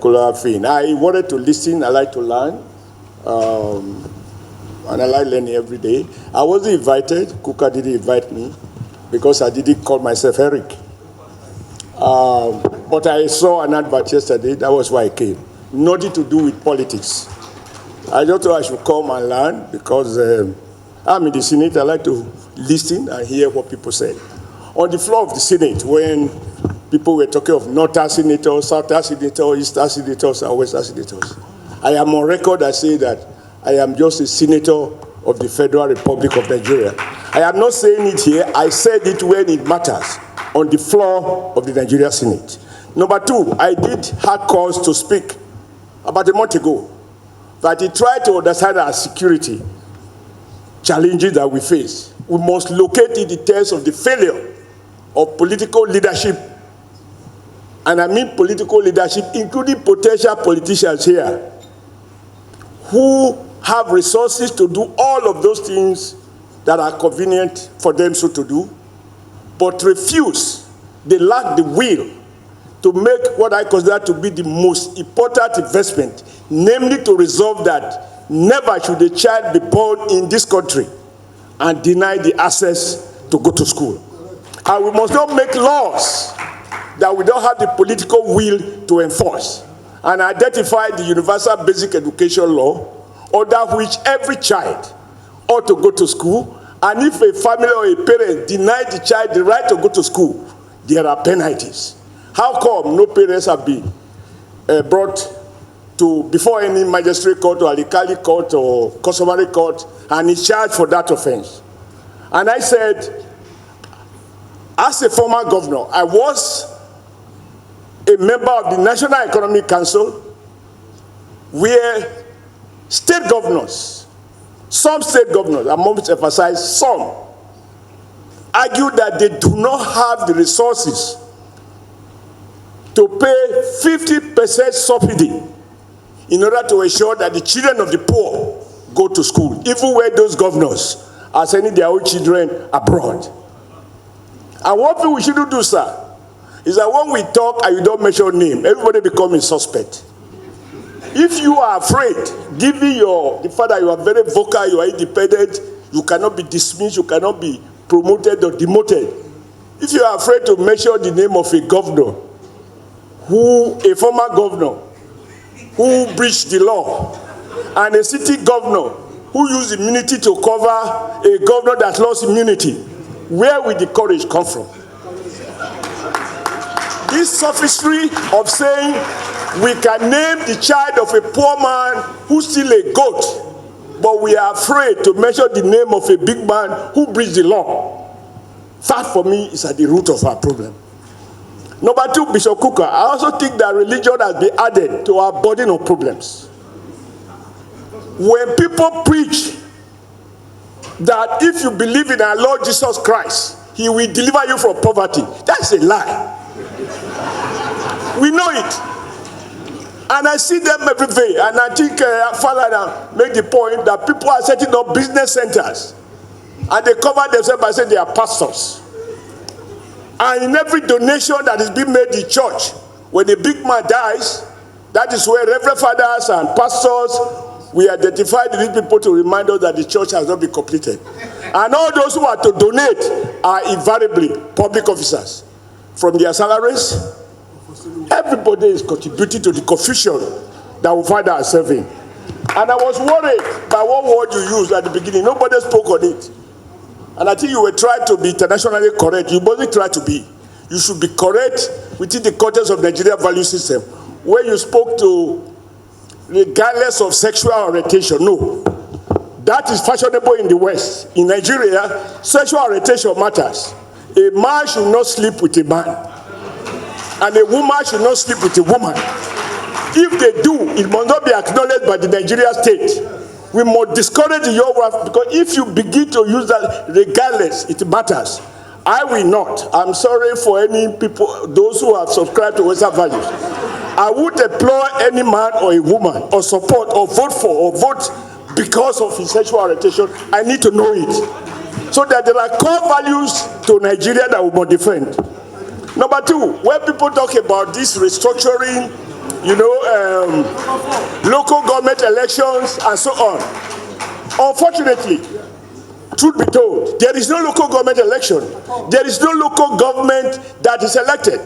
particular thing. I wanted to listen, I like to learn, and I like learning every day. I wasn't invited, Kuka didn't invite me, because I didn't call myself Eric. But I saw an advert yesterday, that was why I came. Nothing to do with politics. I just thought I should come and learn, because I'm in the Senate, I like to listen and hear what people say. On the floor of the Senate, when people were talking of Northern senators, Southern senators, Eastern senators, and Western senators, I am on record as saying that I am just a senator of the Federal Republic of Nigeria. I am not saying it here, I said it when it matters, on the floor of the Nigeria Senate. Number two, I did have cause to speak about a month ago, that he tried to understand our security challenges that we face. We must locate the details of the failure of political leadership, and I mean political leadership, including potential politicians here, who have resources to do all of those things that are convenient for them so to do, but refuse, they lack the will to make what I consider to be the most important investment, namely to resolve that never should a child be born in this country and deny the access to go to school. And we must not make laws that we don't have the political will to enforce, and identify the universal basic education law, under which every child ought to go to school, and if a family or a parent deny the child the right to go to school, there are penalties. How come no parents have been brought to before any magistrate court or alkali court or customary court and is charged for that offense? And I said, as a former governor, I was a member of the National Economic Council, where state governors, some state governors, I must emphasize some, argue that they do not have the resources to pay 50% subsidy in order to ensure that the children of the poor go to school, even where those governors are sending their own children abroad. And one thing we shouldn't do, sir, is that when we talk and you don't mention name, everybody becomes a suspect. If you are afraid, given the fact that you are very vocal, you are independent, you cannot be dismissed, you cannot be promoted or demoted. If you are afraid to mention the name of a governor, a former governor, who breached the law, and a city governor who used immunity to cover a governor that lost immunity, where will the courage come from? This sophistry of saying we can name the child of a poor man who's still a goat, but we are afraid to mention the name of a big man who breached the law, that for me is at the root of our problem. Number two, Bishop Kuka, I also think that religion has been added to our burden of problems. When people preach that if you believe in our Lord Jesus Christ, he will deliver you from poverty, that's a lie. We know it. And I see them every day. And I think Father made the point that people are setting up business centers, and they cover themselves by saying they are pastors. And in every donation that is being made in church, when a big man dies, that is where reverend fathers and pastors, we identify these people to remind us that the church has not been completed. And all those who are to donate are invariably public officers. From their salaries, everybody is contributing to the confusion that we find ourselves in. And I was worried by one word you used at the beginning. Nobody spoke on it. And I think you were trying to be internationally correct. You mustn't try to be. You should be correct within the context of Nigeria value system. Where you spoke to regardless of sexual orientation. No. That is fashionable in the West. In Nigeria, sexual orientation matters. A man should not sleep with a man, and a woman should not sleep with a woman. If they do, it must not be acknowledged by the Nigeria state. We must discourage the young wife, because if you begin to use that regardless, it matters. I will not. I'm sorry for any people, those who have subscribed to Western values. I would employ any man or a woman, or support, or vote for, or vote because of his sexual orientation. I need to know it, so that there are core values to Nigeria that we must defend. Number two, when people talk about this restructuring local government elections and so on. Unfortunately, truth be told, there is no local government election. There is no local government that is elected.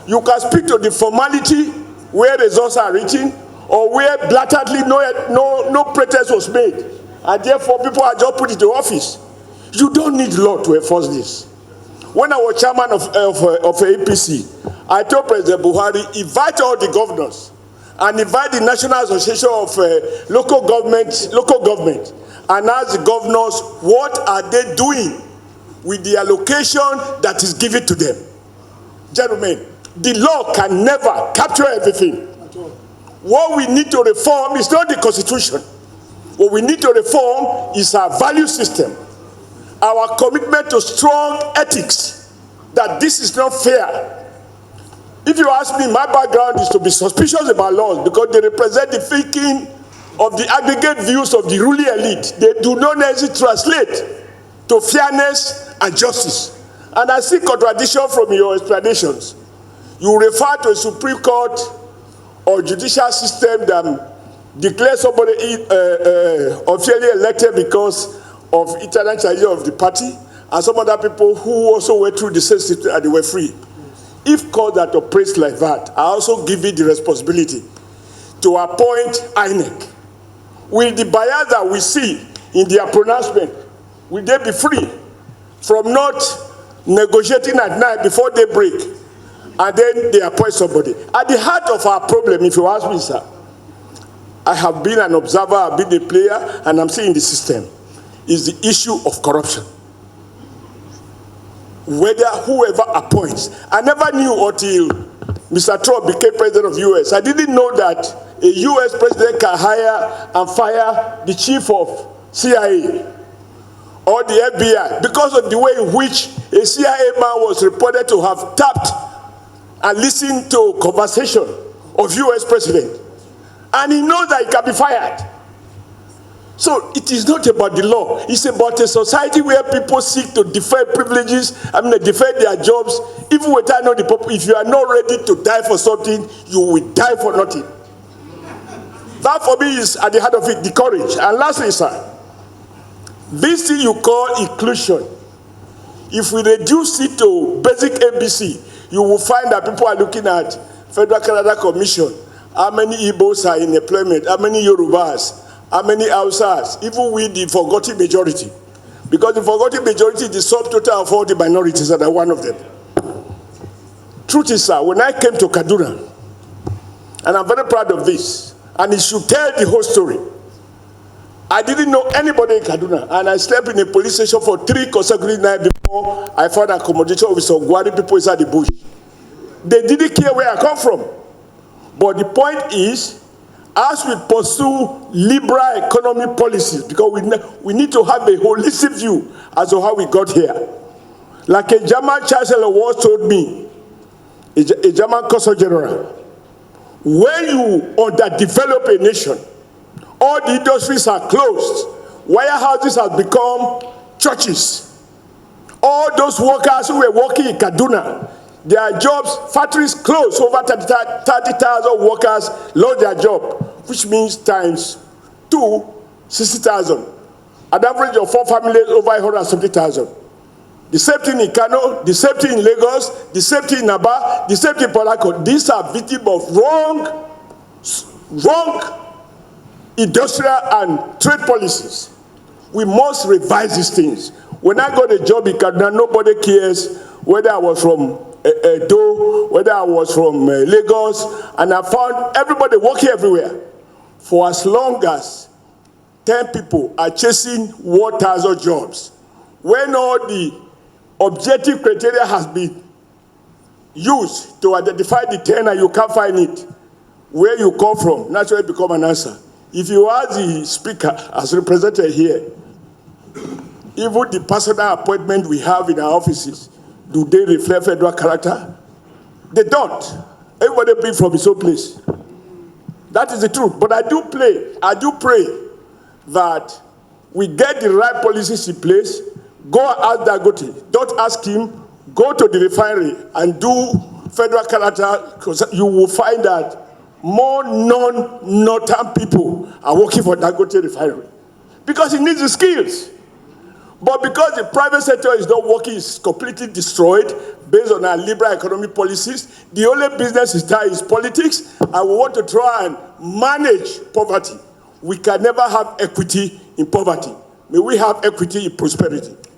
You can speak to the formality where results are written or where blatantly no pretext was made, and therefore people are just put into office. You don't need law to enforce this. When I was chairman of APC, I told President Buhari, invite all the governors and invite the National Association of local government, and ask the governors what are they doing with the allocation that is given to them. Gentlemen, the law can never capture everything. What we need to reform is not the Constitution. What we need to reform is our value system, our commitment to strong ethics, that this is not fair. If you ask me, my background is to be suspicious about laws because they represent the thinking of the aggregate views of the ruling elite. They do not necessarily translate to fairness and justice. And I see contradiction from your explanations. You refer to a Supreme Court or judicial system that declares somebody unfairly elected because of internal charges of the party, and some other people who also went through the same system and they were free. If courts that operate like that are also given the responsibility to appoint INEC, will the bias that we see in their pronouncement, will they be free from not negotiating at night before they break, and then they appoint somebody? At the heart of our problem, if you ask me, sir, I have been an observer, I've been a player, and I'm seeing the system, is the issue of corruption. Whether whoever appoints, I never knew until Mr. Trump became president of the US. I didn't know that a US president can hire and fire the chief of CIA or the FBI because of the way in which a CIA man was reported to have tapped and listened to conversation of US president. And he knows that he can be fired. So it is not about the law. It's about a society where people seek to defend privileges, defend their jobs, even without knowing the purpose. If you are not ready to die for something, you will die for nothing. That for me is at the heart of it, the courage. And lastly, sir, this thing you call inclusion, if we reduce it to basic ABC, you will find that people are looking at Federal Canada Commission, how many Igbos are in employment, how many Yorubas, how many Hausas, even with the forgotten majority. Because the forgotten majority is the subtotal of all the minorities, and I'm one of them. Truth is, sir, when I came to Kaduna, and I'm very proud of this, and it should tell the whole story, I didn't know anybody in Kaduna, and I slept in a police station for 3 consecutive nights before I found accommodation with some Gwari people inside the bush. They didn't care where I come from. But the point is, as we pursue liberal economic policies, because we need to have a holistic view as to how we got here. Like a German chancellor once told me, a German consul general, when you underdevelop a nation, all the industries are closed, warehouses have become churches. All those workers who were working in Kaduna, their jobs, factories closed, over 30,000 workers lost their job, which means times 2, 60,000. An average of 4 families, over 170,000. The same thing in Kano, the same thing in Lagos, the same thing in Aba, the same thing in Port Harcourt. These are victims of wrong industrial and trade policies. We must revise these things. When I got a job in Kaduna, nobody cares whether I was from Edo, whether I was from Lagos, and I found everybody working everywhere. For as long as 10 people are chasing 1,000 jobs, when all the objective criteria has been used to identify the 10 and you can't find it, where you come from, naturally become an answer. If you ask the speaker as represented here, even the personal appointment we have in our offices, do they reflect federal character? They don't. Everybody brings from his own place. That is the truth. But I do pray that we get the right policies in place. Go and ask Dangote. Don't ask him. Go to the refinery and do federal character, because you will find that more non-northern people are working for Dangote refinery because it needs the skills. But because the private sector is not working, it's completely destroyed based on our liberal economic policies. The only business is there is politics, and we want to try and manage poverty. We can never have equity in poverty. May we have equity in prosperity.